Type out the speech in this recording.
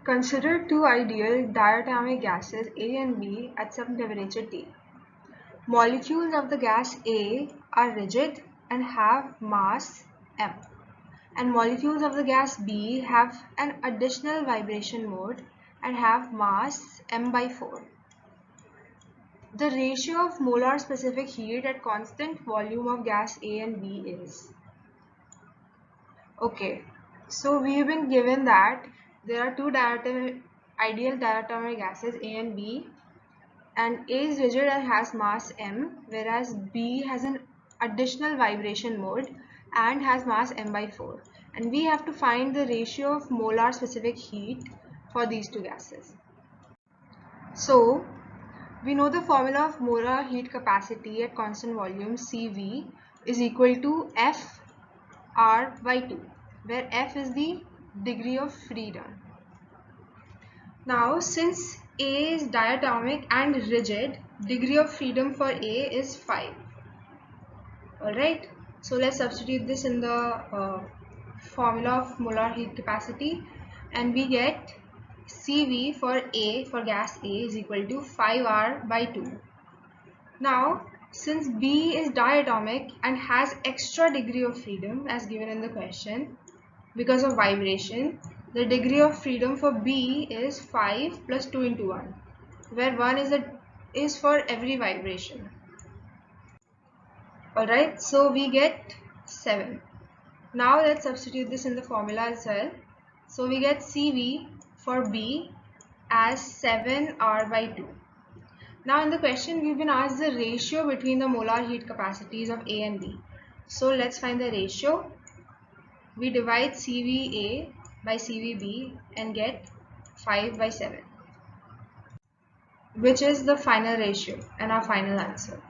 Consider two ideal diatomic gases A and B at some temperature T. Molecules of the gas A are rigid and have mass m, and molecules of the gas B have an additional vibration mode and have mass m by 4. The ratio of molar specific heat at constant volume of gas A and B is. Okay, so we have been given that there are two ideal diatomic gases A and B, and A is rigid and has mass m, whereas B has an additional vibration mode and has mass m by 4. And we have to find the ratio of molar specific heat for these two gases. So we know the formula of molar heat capacity at constant volume CV is equal to F R by 2, where F is the degree of freedom. Now, since A is diatomic and rigid, degree of freedom for A is 5. Alright, so let's substitute this in the formula of molar heat capacity, and we get CV for A, for gas A, is equal to 5R by 2. Now, since B is diatomic and has extra degree of freedom as given in the question because of vibration, the degree of freedom for B is 5 plus 2 into 1, where 1 is for every vibration. Alright, so we get 7. Now let's substitute this in the formula as well. So we get CV for B as 7R by 2. Now in the question we've been asked the ratio between the molar heat capacities of A and B. So let's find the ratio. We divide CVA by CVB and get 5 by 7, which is the final ratio and our final answer.